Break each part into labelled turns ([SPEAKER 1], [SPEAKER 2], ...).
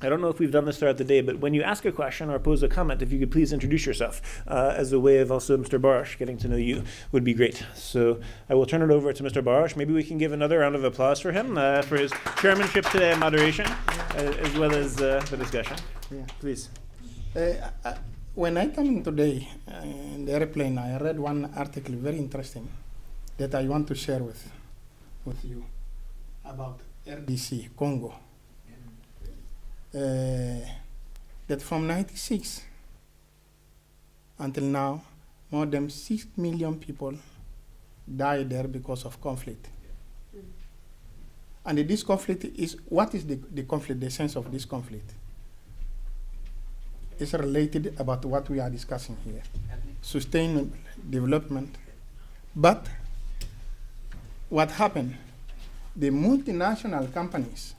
[SPEAKER 1] I don't know if we've done this throughout the day, but when you ask a question or pose a comment, if you could please introduce yourself as a way of also Mr. Barros getting to know you would be great. So I will turn it over to Mr. Barros. Maybe we can give another round of applause for him for his chairmanship today and moderation, as well as the discussion.
[SPEAKER 2] Yeah.
[SPEAKER 1] Please.
[SPEAKER 2] When I come in today in the airplane, I read one article very interesting that I want to share with you about RDC, Congo. That from 96 until now, more than 6 million people died there because of conflict. And this conflict is, what is the conflict, the sense of this conflict? It's related about what we are discussing here. Sustainable development. But what happened? The multinational companies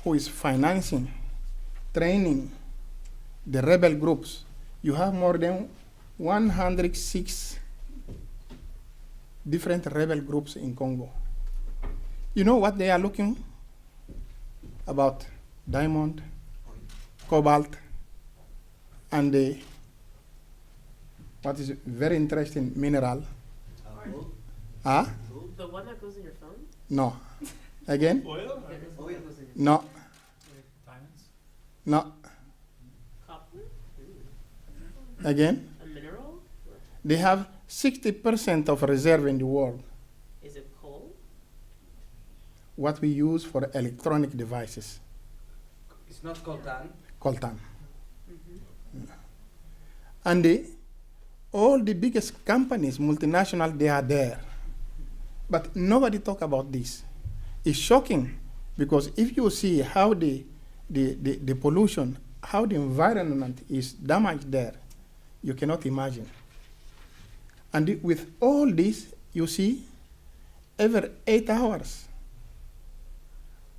[SPEAKER 2] who is financing, training the rebel groups, you have more than 106 different rebel groups in Congo. You know what they are looking about? Diamond, cobalt, and what is very interesting mineral.
[SPEAKER 3] The one that goes in your phone?
[SPEAKER 2] No. Again?
[SPEAKER 3] Oil?
[SPEAKER 2] No.
[SPEAKER 4] Diamonds?
[SPEAKER 2] No.
[SPEAKER 3] Copper?
[SPEAKER 2] Again?
[SPEAKER 3] A mineral?
[SPEAKER 2] They have 60% of reserve in the world.
[SPEAKER 3] Is it coal?
[SPEAKER 2] What we use for electronic devices.
[SPEAKER 5] It's not coltan.
[SPEAKER 2] Coltan. And all the biggest companies, multinational, they are there. But nobody talk about this. It's shocking because if you see how the pollution, how the environment is damaged there, you cannot imagine. And with all this, you see, every 8 hours,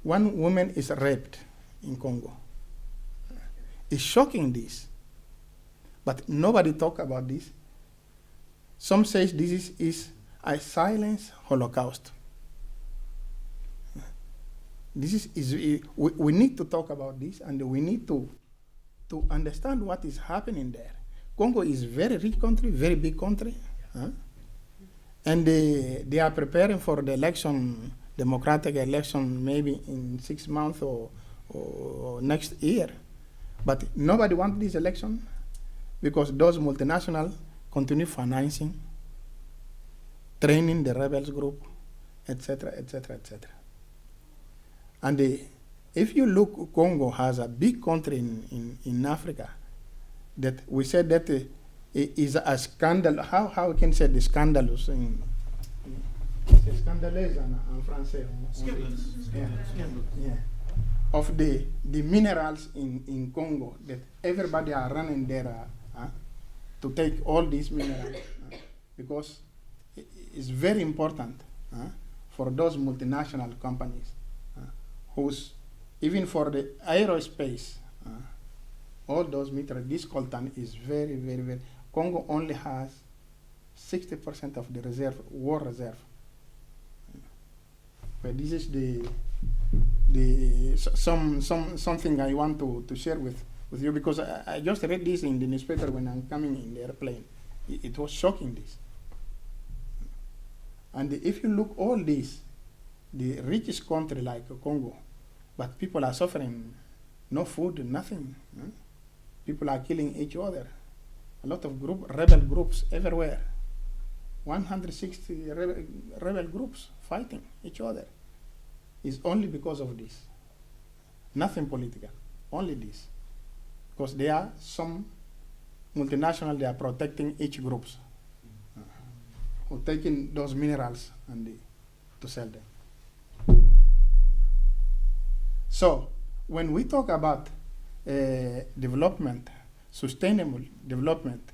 [SPEAKER 2] one woman is raped in Congo. It's shocking this. But nobody talk about this. Some say this is a silent Holocaust. We need to talk about this, and we need to understand what is happening there. Congo is a very rich country, very big country. And they are preparing for the election, democratic election, maybe in 6 months or next year. But nobody wants this election because those multinationals continue financing, training the rebels group, etc., etc., etc. And if you look, Congo has a big country in Africa that we said that is a scandal. How we can say the scandalous in scandaleuse en français?
[SPEAKER 4] Scandalous.
[SPEAKER 2] Yeah. Of the minerals in Congo that everybody are running there to take all these minerals because it's very important for those multinational companies who's even for the aerospace, all those minerals, this coltan is very, very, very. Congo only has 60% of the reserve, war reserve. But this is something I want to share with you because I just read this in the newspaper when I'm coming in the airplane. It was shocking this. And if you look all this, the richest country like Congo, but people are suffering, no food, nothing. People are killing each other. A lot of rebel groups everywhere. 160 rebel groups fighting each other. It's only because of this. Nothing political, only this. Because there are some multinational, they are protecting each groups. Who taking those minerals and to sell them. So when we talk about development, sustainable development,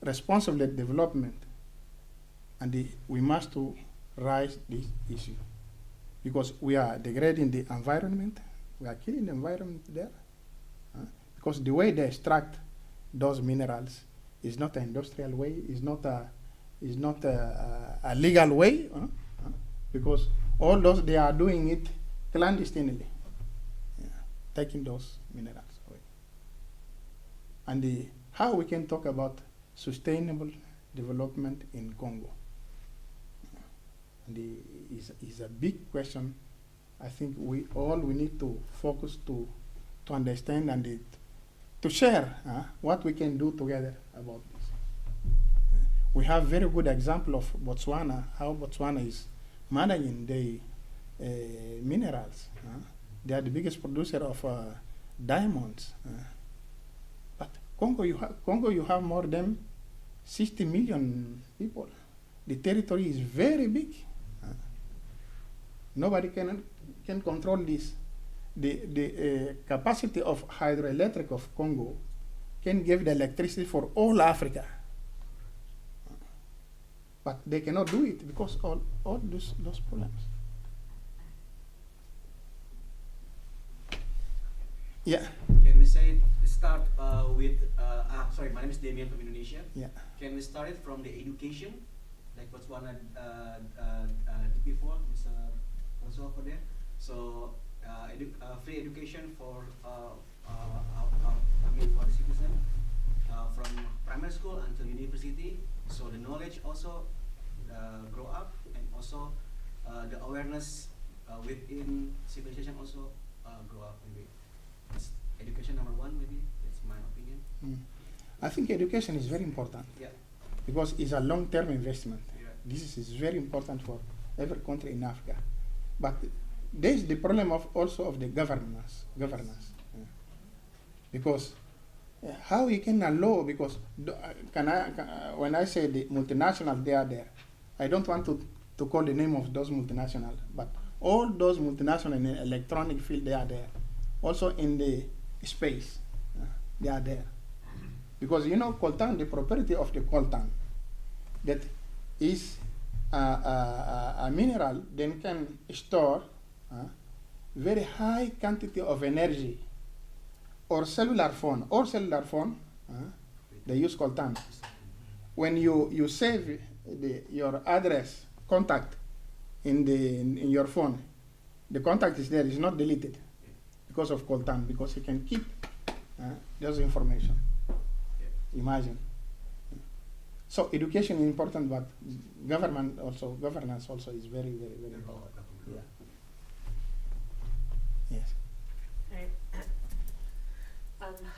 [SPEAKER 2] responsible development, and we must to raise this issue because we are degrading the environment, we are killing the environment there, because the way they extract those minerals is not an industrial way, is not a legal way, because all those they are doing it clandestinely. Yeah. taking those minerals away. And how we can talk about sustainable development in Congo. And is a big question. I think we need to focus to understand and to share what we can do together about this. We have very good example of Botswana, how Botswana is managing the minerals. They are the biggest producer of diamonds. But Congo, you have more than 60 million people. The territory is very big. Nobody can control this. The capacity of hydroelectric of Congo can give the electricity for all Africa. But they cannot do it because all those problems. Yeah.
[SPEAKER 5] Can we say start with sorry, my name is Damien from Indonesia.
[SPEAKER 2] Yeah.
[SPEAKER 5] Can we start it from the education, like Botswana did before, Mr. Also over there. So free education for for the citizen from primary school until university. So the knowledge also grow up, and also the awareness within civilization also grow up. Maybe it's education number one. Maybe that's my opinion.
[SPEAKER 2] I think education is very important.
[SPEAKER 5] Yeah.
[SPEAKER 2] Because it's a long-term investment.
[SPEAKER 5] Yeah.
[SPEAKER 2] This is very important for every country in Africa. But there's the problem of the governance. Because how you can allow, because when I say the multinationals, they are there. I don't want to call the name of those multinationals, but all those multinationals in the electronic field, they are there. Also in the space, they are there. Because coltan, the property of the coltan, that is a mineral then can store very high quantity of energy. Or cellular phone, they use coltan. When you save your address, contact in your phone, the contact is there, it's not deleted because of coltan, because you can keep those information. Imagine. So education is important, but governance also is very, very, very important. Yeah. Yes.
[SPEAKER 3] Right.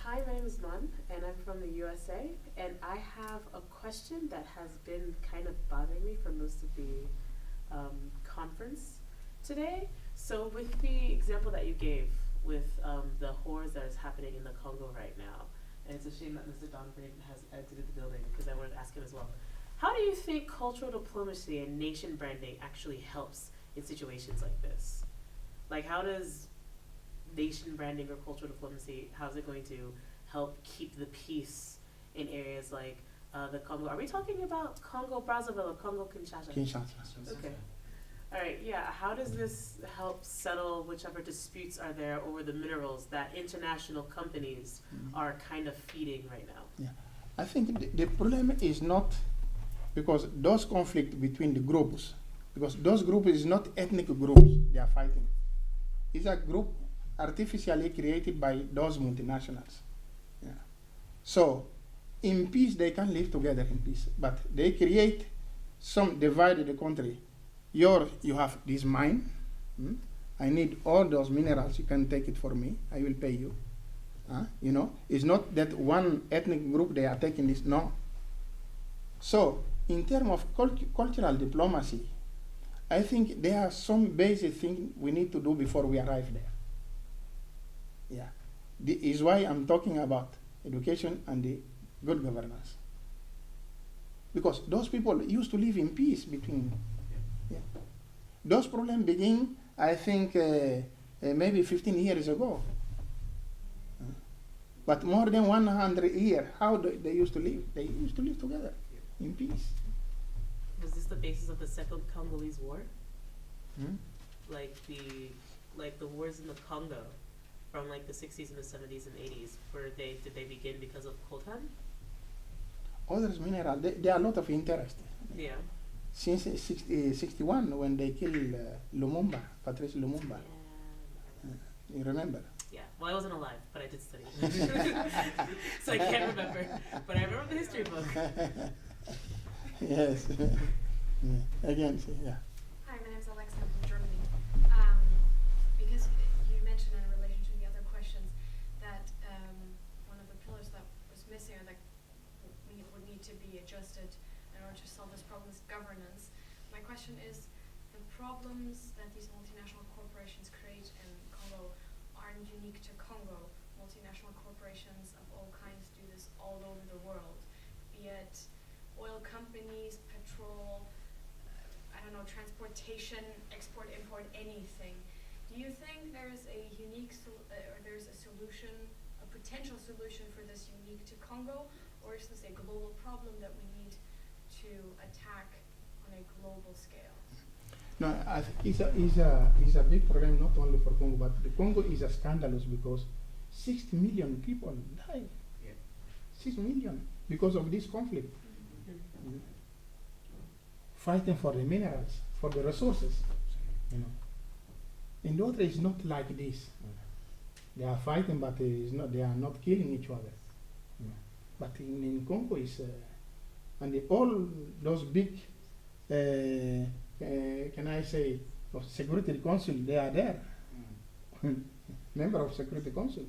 [SPEAKER 3] Hi, my name is Mun, and I'm from the USA, and I have a question that has been kind of bothering me for most of the conference today. So with the example that you gave with the horrors that is happening in the Congo right now, and it's a shame that Mr. Donbrin has exited the building because I wanted to ask him as well. How do you think cultural diplomacy and nation branding actually helps in situations like this? Like, how does nation branding or cultural diplomacy, how's it going to help keep the peace in areas like the Congo? Are we talking about Congo Brazzaville or Congo Kinshasa? Okay. All right, yeah. How does this help settle whichever disputes are there over the minerals that international companies are kind of feeding right now?
[SPEAKER 2] Yeah, I think the problem is not because those conflict between the groups, because those groups is not ethnic groups they are fighting. It's a group artificially created by those multinationals. Yeah. So in peace they can live together in peace, but they create some divide in the country. You have this mine. I need all those minerals. You can take it for me. I will pay you. It's not that one ethnic group they are taking this. No. So in terms of cultural diplomacy, I think there are some basic things we need to do before we arrive there. Yeah, this is why I'm talking about education and the good governance. Because those people used to live in peace between. Yeah. Those problems begin, I think, maybe 15 years ago. But more than 100 years, how they used to live? They used to live together in peace.
[SPEAKER 3] Was this the basis of the Second Congolese War? Like the wars in the Congo from like the 60s and the 70s and 80s, did they begin because of coltan?
[SPEAKER 2] Others mineral, there are a lot of interest.
[SPEAKER 3] Yeah.
[SPEAKER 2] Since 61, when they killed Lumumba, Patrice Lumumba. You remember?
[SPEAKER 3] Yeah. Well, I wasn't alive, but I did study. So I can't remember. But I remember the history book.
[SPEAKER 2] Yes. Again, yeah.
[SPEAKER 6] Hi, my name is Alexa. I'm from Germany. Because you mentioned in relation to the other questions that one of the pillars that was missing or that would need to be adjusted in order to solve this problem is governance. My question is, the problems that these multinational corporations create in Congo aren't unique to Congo. Multinational corporations of all kinds do this all over the world, be it oil companies, petrol, I don't know, transportation, export, import, anything. Do you think there's a unique or there's a solution, a potential solution for this unique to Congo, or is this a global problem that we need to attack on a global scale?
[SPEAKER 2] No, I think it's a big problem not only for Congo, but the Congo is a scandalous because 6 million people die.
[SPEAKER 5] Yeah.
[SPEAKER 2] 6 million because of this conflict. Fighting for the minerals, for the resources, you know. In Duarte, it's not like this. They are fighting, but they are not killing each other. You know. But in Congo, and all those big, can I say, of Security Council, they are there. Member of Security Council,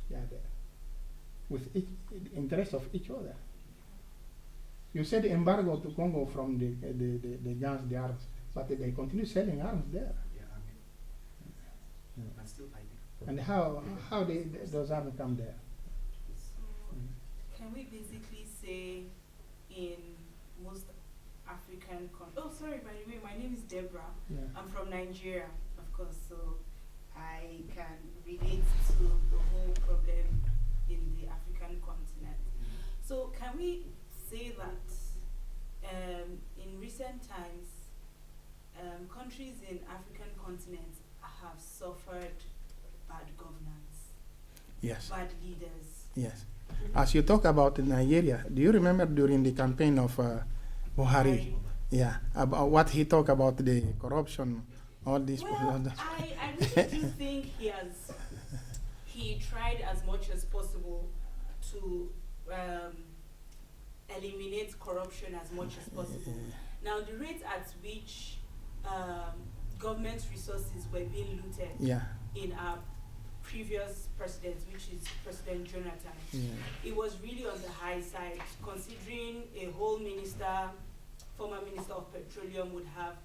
[SPEAKER 2] they are there, with interest of each other. You said embargo to Congo from the guns, the arms, but they continue selling arms there.
[SPEAKER 5] Yeah, but still fighting.
[SPEAKER 2] And how those arms come there?
[SPEAKER 7] So, can we basically say in most African countries? Oh, sorry, by the way, my name is Deborah.
[SPEAKER 2] Yeah.
[SPEAKER 7] I'm from Nigeria, of course, so I can relate to the whole problem in the African continent. So, can we say that in recent times, countries in African continents have suffered bad governance,
[SPEAKER 2] Yes.
[SPEAKER 7] bad leaders?
[SPEAKER 2] Yes. As you talk about Nigeria, do you remember during the campaign of Buhari? Yeah, about what he talked about the corruption, all this.
[SPEAKER 7] Well, I really do think he tried as much as possible to eliminate corruption as much as possible. Now, the rate at which government resources were being looted
[SPEAKER 2] Yeah.
[SPEAKER 7] in our previous president, which is President Jonathan, it was really on the high side, considering a whole former minister of petroleum would have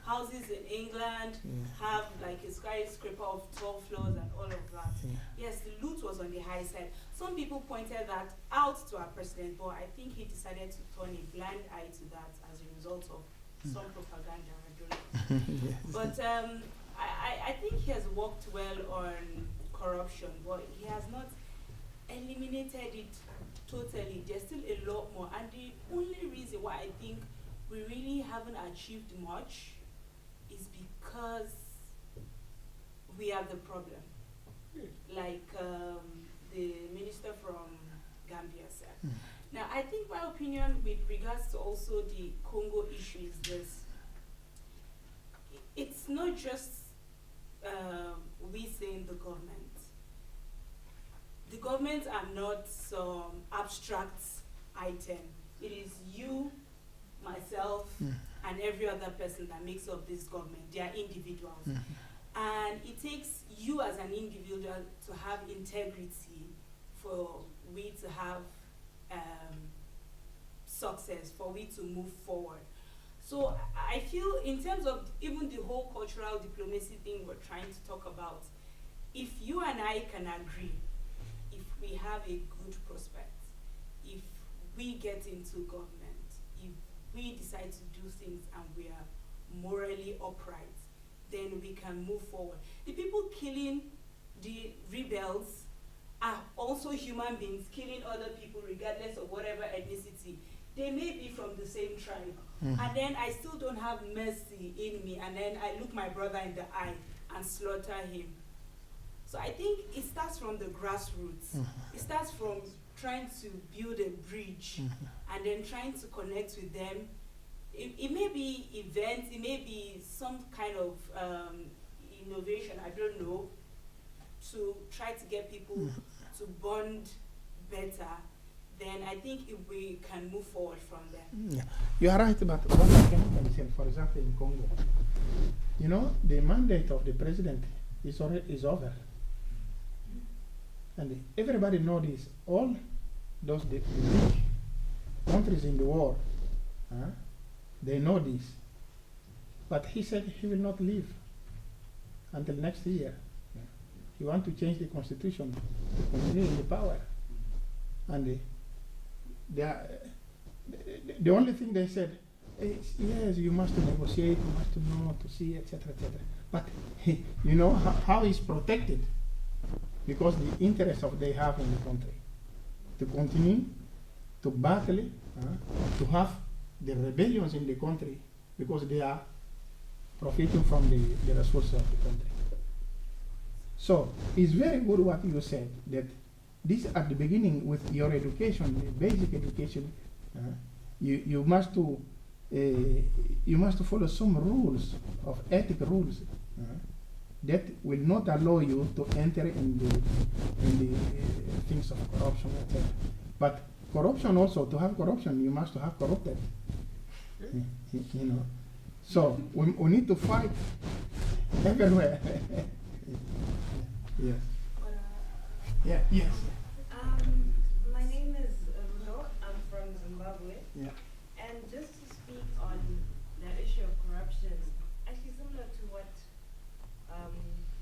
[SPEAKER 7] houses in England, have like a skyscraper of 12 floors and all of that. Yes, the loot was on the high side. Some people pointed that out to our president, but I think he decided to turn a blind eye to that as a result of some propaganda. I don't know.
[SPEAKER 2] Yes.
[SPEAKER 7] But I think he has worked well on corruption, but he has not eliminated it totally. There's still a lot more. And the only reason why I think we really haven't achieved much is because we are the problem. Like the minister from Gambia said. Now, I think my opinion with regards to also the Congo issue is this. It's not just we saying the government. The government are not some abstract item. It is you, myself, and every other person that makes up this government. They are individuals. And it takes you as an individual to have integrity for we to have success, for we to move forward. So I feel in terms of even the whole cultural diplomacy thing we're trying to talk about, if you and I can agree, if we have a good prospect, if we get into government, if we decide to do things and we are morally upright, then we can move forward. The people killing the rebels are also human beings killing other people regardless of whatever ethnicity. They may be from the same tribe. And then I still don't have mercy in me, and then I look my brother in the eye and slaughter him. So I think it starts from the grassroots. It starts from trying to build a bridge and then trying to connect with them. It may be events, it may be some kind of innovation, I don't know, to try to get people to bond better, then I think if we can move forward from there.
[SPEAKER 2] Yeah. You are right about what I can say, for example, in Congo. You know, the mandate of the president is over. And everybody knows this. All those the big countries in the world, they know this. But he said he will not leave until next year. He wants to change the constitution to continue in the power. And the only thing they said is, yes, you must negotiate, you must know, to see, etc., etc. But you know how he's protected, because the interest of they have in the country to continue to battle, to have the rebellions in the country, because they are profiting from the resources of the country. So it's very good what you said, that this at the beginning with your education, the basic education, you must follow some rules of ethic rules that will not allow you to enter in the things of corruption, etc. But corruption also, to have corruption, you must have corrupted. You know, so we need to fight everywhere. Yes. Yeah. Yes.
[SPEAKER 8] My name is Runo. I'm from Zimbabwe.
[SPEAKER 2] Yeah.
[SPEAKER 8] And just to speak on that issue of corruption, actually similar to what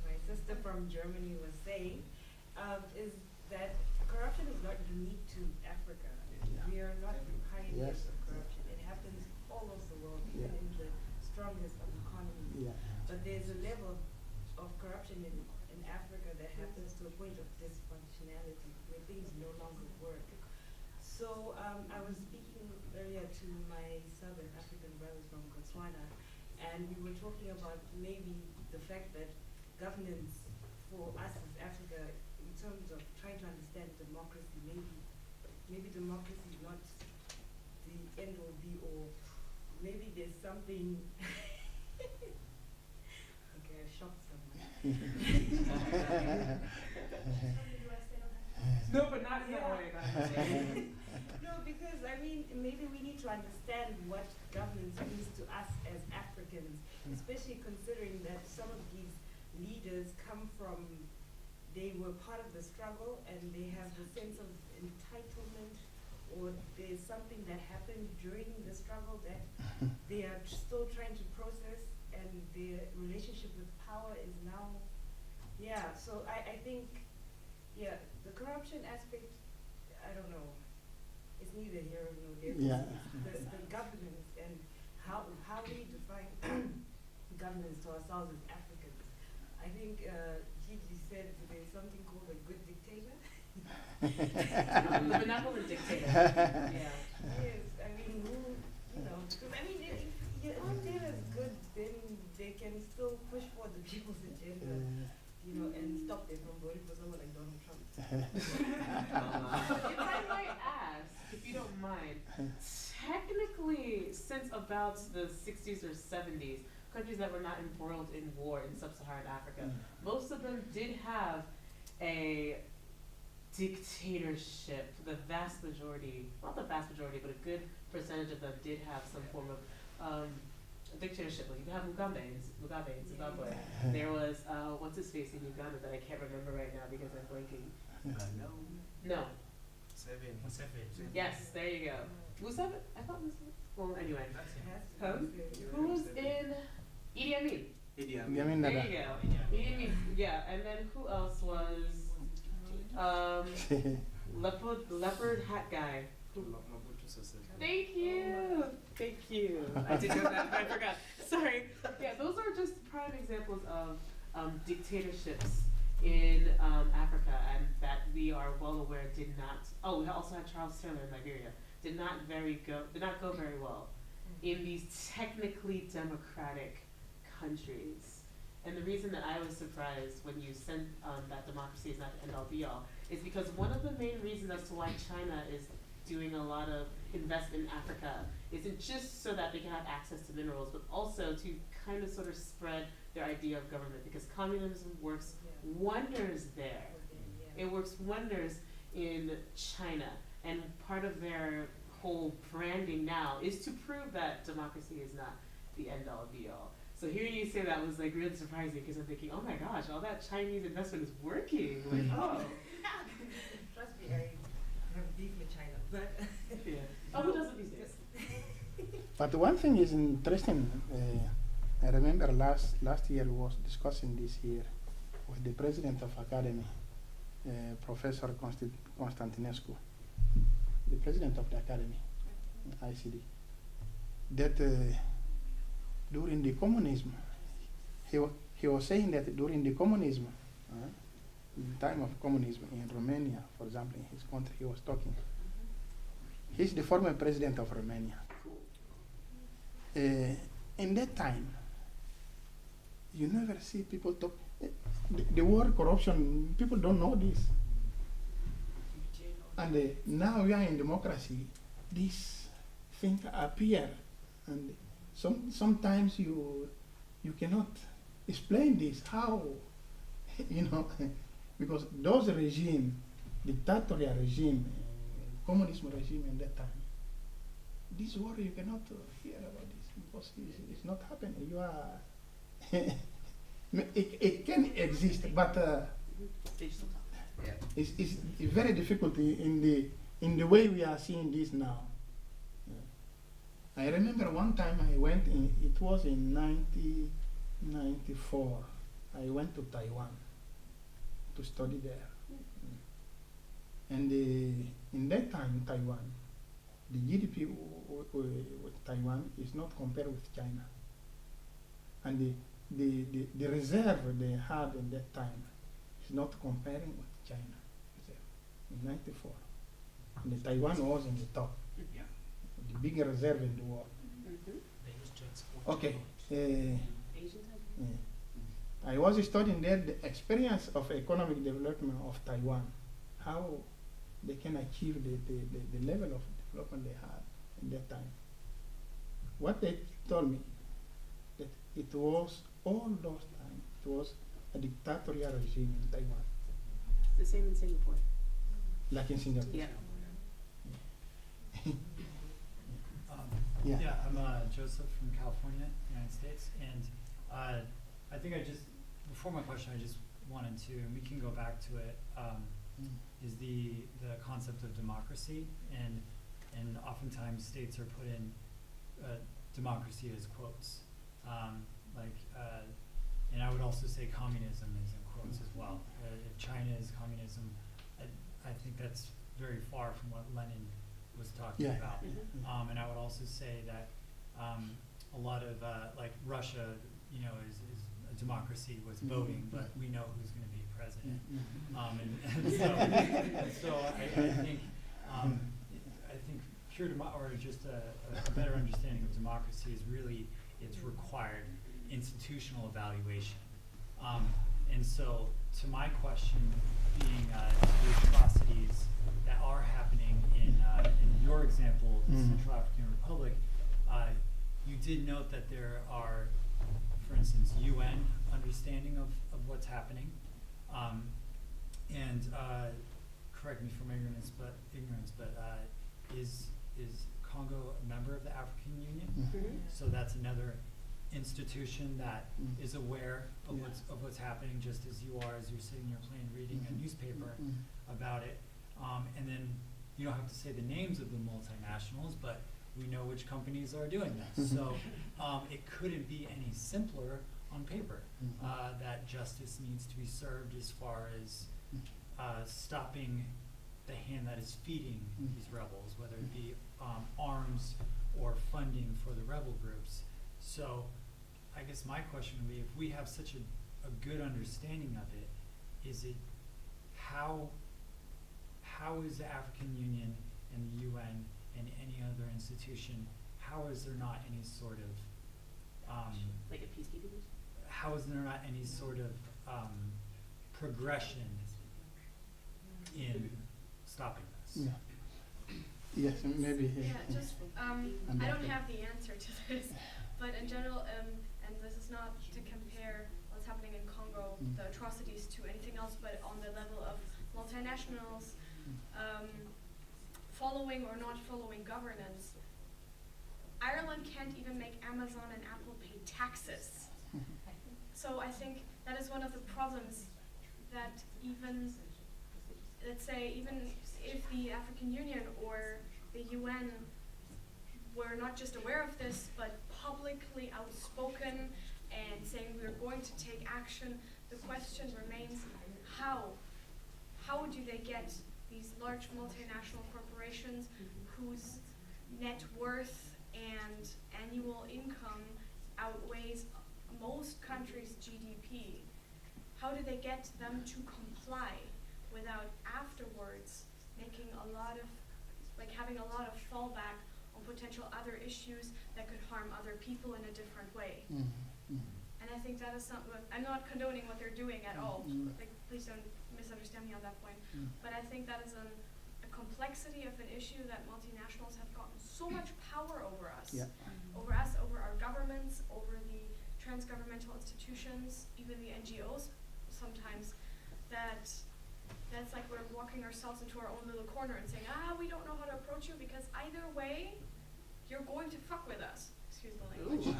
[SPEAKER 8] my sister from Germany was saying, is that corruption is not unique to Africa.
[SPEAKER 2] Yeah.
[SPEAKER 8] We are not pioneers
[SPEAKER 2] Yes.
[SPEAKER 8] of corruption. It happens all over the world, even
[SPEAKER 2] Yeah.
[SPEAKER 8] in the strongest of economies.
[SPEAKER 2] Yeah.
[SPEAKER 8] But there's a level of corruption in Africa that happens to a point of dysfunctionality where things no longer work. So I was speaking earlier to my Southern African brothers from Botswana, and we were talking about maybe the fact that governance for us as Africa, in terms of trying to understand democracy, maybe democracy is not the end all be all. Maybe there's something. Okay, I shocked someone.
[SPEAKER 3] No, but not in that way. Not in that way.
[SPEAKER 8] No, because I mean, maybe we need to understand what governance means to us as Africans, especially considering that some of these leaders come from, they were part of the struggle and they have a sense of entitlement, or there's something that happened during the struggle that they are still trying to process, and their relationship with power is now, so I think, the corruption aspect, I don't know, it's neither here nor there.
[SPEAKER 2] Yeah.
[SPEAKER 8] It's the governance and how we define governance to ourselves as Africans. I think Gigi said there's something called a good dictator.
[SPEAKER 3] The benevolent dictator. Yeah.
[SPEAKER 8] Yes, I mean, because I mean, if your dictator is good, then they can still push for the people's agenda, and stop them from voting for someone like Donald Trump.
[SPEAKER 3] If I might ask, if you don't mind, technically, since about the 60s or 70s, countries that were not embroiled in war in sub-Saharan Africa, most of them did have a dictatorship. The vast majority, not the vast majority, but a good percentage of them did have some form of dictatorship. Like you have Mugabe in Zimbabwe. There was what's his face in Uganda that I can't remember right now because I'm blanking. No.
[SPEAKER 4] Seven.
[SPEAKER 3] Yes, there you go. Museveni? I thought Museveni. Well, anyway.
[SPEAKER 4] That's him.
[SPEAKER 3] Who was in Idi Amin?
[SPEAKER 2] Yeah,
[SPEAKER 3] There you go. Idi Amin. Yeah, and then who else was leopard hat guy? Thank you. Thank you. I did know that, but I forgot. Sorry. Yeah, those are just prime examples of dictatorships in Africa, and that we are well aware did not. Oh, we also had Charles Taylor in Liberia. Did not go very well in these technically democratic countries. And the reason that I was surprised when you said that democracy is not the end all be all is because one of the main reasons as to why China is doing a lot of investment in Africa isn't just so that they can have access to minerals, but also to kind of sort of spread their idea of government, because communism works wonders there. It works wonders in China, and part of their whole branding now is to prove that democracy is not the end all be all. So hearing you say that was like really surprising, because I'm thinking, oh my gosh, all that Chinese investment is working. Like, oh.
[SPEAKER 8] Trust me, I have beef with China, but
[SPEAKER 3] Yeah. Oh, who doesn't these days?
[SPEAKER 2] But one thing is interesting. I remember last year we was discussing this here with the president of Academy, Professor Constantinescu, the president of the Academy, ICD, that during the communism, he was saying that during the communism, the time of communism in Romania, for example, in his country, he was talking. He's the former president of Romania. In that time, you never see people talk. The word corruption, people don't know this. And now we are in democracy, these things appear, and sometimes you cannot explain this, how, because those regime, dictatorial regime, communism regime in that time, this word you cannot hear about this because it's not happening. You are, it can exist, but it's very difficult in the way we are seeing this now. I remember one time I went in, it was in 1994, I went to Taiwan to study there. And in that time, Taiwan, the GDP with Taiwan is not compared with China. And the reserve they had in that time is not comparing with China reserve in 94. And the Taiwan was in the top, the bigger reserve in the world. Okay. I was studying there the experience of economic development of Taiwan, how they can achieve the level of development they had in that time. What they told me, that it was all those time, it was a dictatorial regime in Taiwan.
[SPEAKER 3] It's the same in Singapore.
[SPEAKER 2] Like in Singapore.
[SPEAKER 3] Yeah.
[SPEAKER 2] Yeah.
[SPEAKER 9] Yeah, I'm Joseph from California, United States, and I think before my question, I just wanted to, and we can go back to it, is the concept of democracy, and oftentimes states are put in democracy as quotes, and I would also say communism is in quotes as well. If China is communism, I think that's very far from what Lenin was talking about. And I would also say that a lot of like Russia, is a democracy with voting, but we know who's going to be president. And so I think pure or just a better understanding of democracy is really its required institutional evaluation. And so to my question being the atrocities that are happening in your example, the Central African Republic, you did note that there are, for instance, UN understanding of what's happening, and correct me for my ignorance, but is Congo a member of the African Union? So that's another institution that is aware of what's happening, just as you are, as you're sitting here reading a newspaper about it. And then you don't have to say the names of the multinationals, but we know which companies are doing this. So it couldn't be any simpler on paper that justice needs to be served as far as stopping the hand that is feeding these rebels, whether it be arms or funding for the rebel groups. So I guess my question would be, if we have such a good understanding of it, is it how is the African Union and the UN and any other institution, how is there not any sort of
[SPEAKER 3] Like a peacekeeping?
[SPEAKER 9] how is there not any sort of progression in stopping this?
[SPEAKER 2] Yes, maybe.
[SPEAKER 6] Yeah, just, I don't have the answer to this, but in general, and this is not to compare what's happening in Congo Congo, the atrocities to anything else, but on the level of multinationals following or not following governance. Ireland can't even make Amazon and Apple pay taxes. So I think that is one of the problems that even, let's say, even if the African Union or the UN were not just aware of this, but publicly outspoken and saying we're going to take action, the question remains how do they get these large multinational corporations whose net worth and annual income outweighs most countries' GDP? How do they get them to comply without afterwards making a lot of, having a lot of fallback on potential other issues that could harm other people in a different way? And I think that is something, I'm not condoning what they're doing at all. Please don't misunderstand me on that point. But I think that is a complexity of an issue that multinationals have gotten so much power over us, over our governments, over the transgovernmental institutions, even the NGOs sometimes, that's like we're walking ourselves into our own little corner and saying, we don't know how to approach you because either way, you're going to fuck with us. Excuse the language.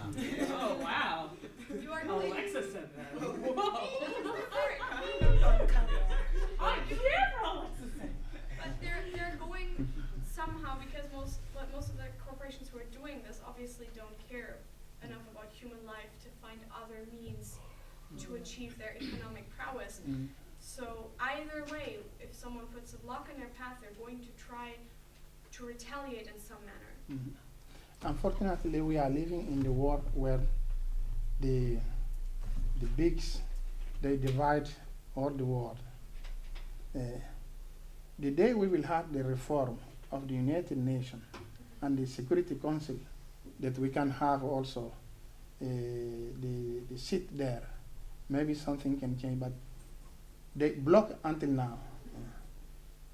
[SPEAKER 7] Oh, wow.
[SPEAKER 6] You are going
[SPEAKER 7] Alexa said that.
[SPEAKER 6] Whoa.
[SPEAKER 7] I can't, Alexa said.
[SPEAKER 6] But they're going somehow, because most of the corporations who are doing this obviously don't care enough about human life to find other means to achieve their economic prowess. So either way, if someone puts a block in their path, they're going to try to retaliate in some manner.
[SPEAKER 2] Unfortunately, we are living in the world where the bigs, they divide all the world. The day we will have the reform of the United Nations and the Security Council, that we can have also the seat there, maybe something can change, but they block until now.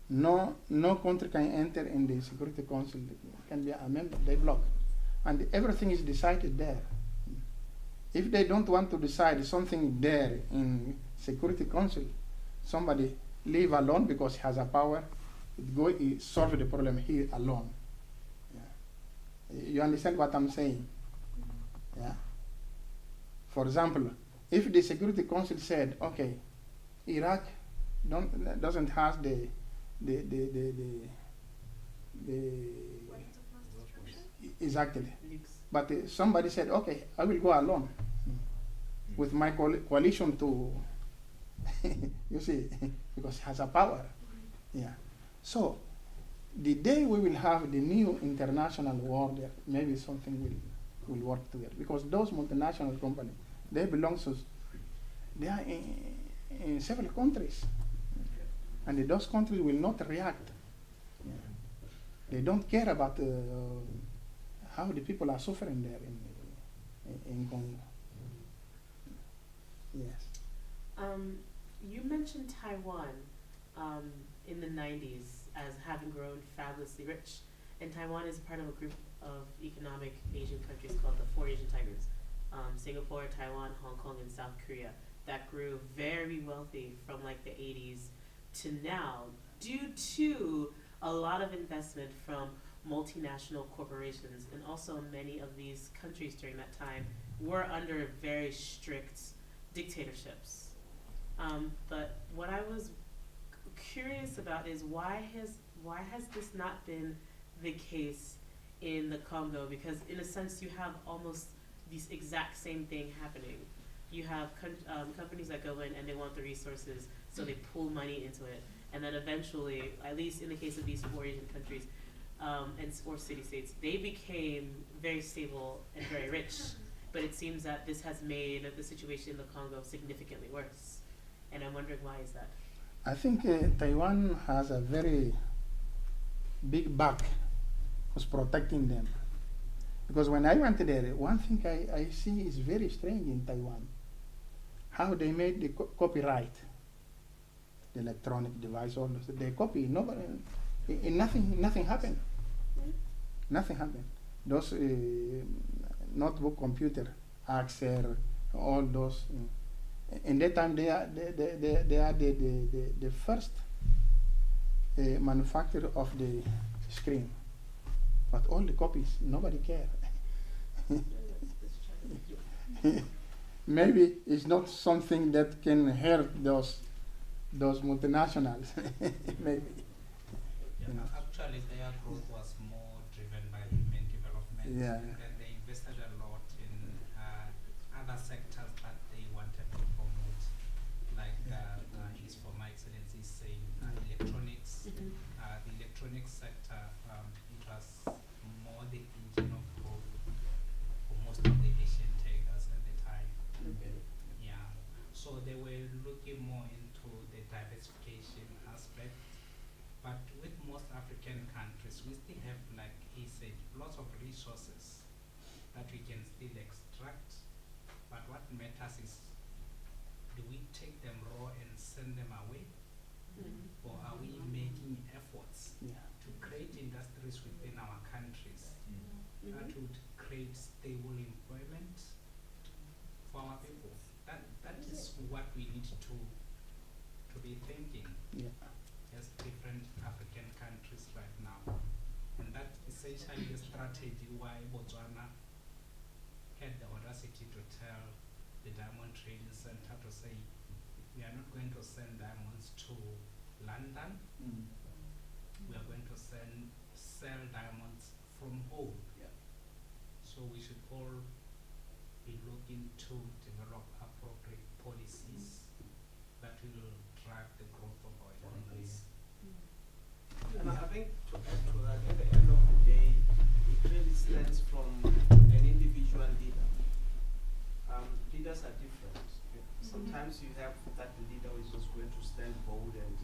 [SPEAKER 2] No country can enter in the Security Council, can be a member, they block. And everything is decided there. If they don't want to decide something there in Security Council, somebody leave alone because he has a power, he solve the problem here alone. You understand what I'm saying? Yeah. For example, if the Security Council said, okay, Iraq doesn't have the
[SPEAKER 6] Weapons of mass destruction?
[SPEAKER 2] exactly. But somebody said, okay, I will go alone with my coalition to, you see, because he has a power. Yeah. So the day we will have the new international order, maybe something will work together. Because those multinational companies, they belong to, they are in several countries. And those countries will not react. Yeah. They don't care about how the people are suffering there in Congo. Yes.
[SPEAKER 3] You mentioned Taiwan in the 90s as having grown fabulously rich, and Taiwan is part of a group of economic Asian countries called the Four Asian Tigers, Singapore, Taiwan, Hong Kong, and South Korea, that grew very wealthy from like the 80s to now due to a lot of investment from multinational corporations, and also many of these countries during that time were under very strict dictatorships. But what I was curious about is why has this not been the case in the Congo? Because in a sense you have almost this exact same thing happening. You have companies that go in and they want the resources, so they pull money into it, and then eventually, at least in the case of these four Asian countries and four city-states, they became very stable and very rich. But it seems that this has made the situation in the Congo significantly worse. And I'm wondering, why is that?
[SPEAKER 2] I think Taiwan has a very big back who's protecting them. Because when I went there, one thing I see is very strange in Taiwan. How they made the copyright, the electronic device, all those, they copy, nobody, nothing happened. Nothing happened. Those notebook computer, Axer, all those, In that time, they are the first manufacturer of the screen. But all the copies, nobody cares. Maybe it's not something that can hurt those multinationals. Maybe.
[SPEAKER 10] Yeah, actually, their growth was more driven by human development.
[SPEAKER 2] Yeah.
[SPEAKER 10] And then they invested a lot in other sectors that they wanted to promote, like his former excellency is saying electronics. The electronics sector, it was more the engine of growth for most of the Asian traders at the time. Yeah. So they were looking more into the diversification aspect. But with most African countries, we still have, like he said, lots of resources that we can still extract. But what matters is, do we take them raw and send them away? Or are we making efforts to create industries within our countries that would create stable employment for our people? That is what we need to be thinking.
[SPEAKER 2] Yeah.
[SPEAKER 10] As different African countries right now. And that essentially the strategy why Botswana had the audacity to tell the Diamond Trading Center to say, we are not going to send diamonds to London, we are going to sell diamonds from home. So we should all be looking to develop appropriate policies that will drive the growth of our economies.
[SPEAKER 4] And I think to add to that, at the end of the day, it really stems from an individual leader. Leaders are different. Sometimes you have that leader who is just going to stand bold and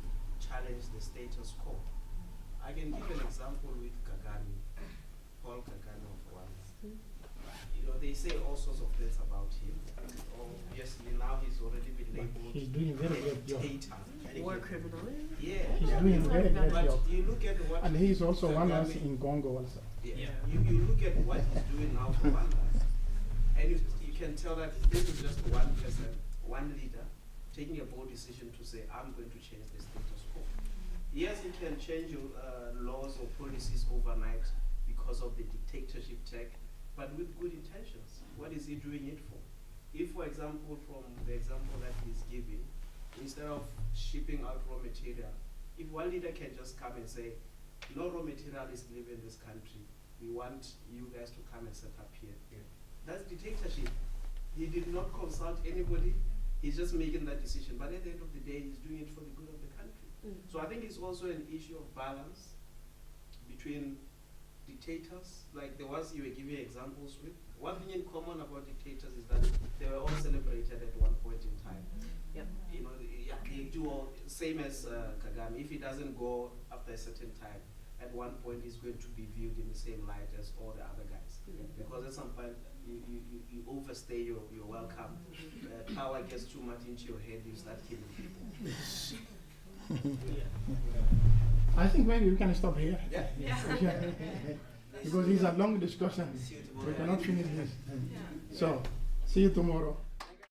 [SPEAKER 4] challenge the status quo. I can give an example with Kagame, Paul Kagame of Rwanda. You know, they say all sorts of things about him. Obviously now he's already been labeled
[SPEAKER 2] He's doing very good job.
[SPEAKER 4] dictator.
[SPEAKER 3] War criminal.
[SPEAKER 4] Yeah.
[SPEAKER 2] He's doing very good
[SPEAKER 4] But
[SPEAKER 2] job.
[SPEAKER 4] you look at what
[SPEAKER 2] And he's also one of us
[SPEAKER 4] Kagame-
[SPEAKER 2] in Congo also.
[SPEAKER 4] Yeah. You look at what he's doing now for Rwanda, and you can tell that this is just one person, one leader, taking a bold decision to say, I'm going to change the status quo. Yes, he can change laws or policies overnight because of the dictatorship tech, but with good intentions. What is he doing it for? If, for example, from the example that he's giving, instead of shipping out raw material, if one leader can just come and say, no raw material is leaving this country, we want you guys to come and set up here. That's dictatorship. He did not consult anybody, he's just making that decision. But at the end of the day, he's doing it for the good of the country. So I think it's also an issue of balance between dictators, like the ones you were giving examples with. One thing in common about dictators is that they were all celebrated at one point in time.
[SPEAKER 3] Yep.
[SPEAKER 4] You know, they do all, same as Kagame. If he doesn't go after a certain time, at one point he's going to be viewed in the same light as all the other guys. Because at some point you overstay your welcome. Power gets too much into your head, you start killing people.
[SPEAKER 2] I think maybe we can stop here.
[SPEAKER 4] Yeah.
[SPEAKER 2] Because it's a long discussion.
[SPEAKER 5] See you tomorrow.
[SPEAKER 2] We cannot finish this. So, see you tomorrow.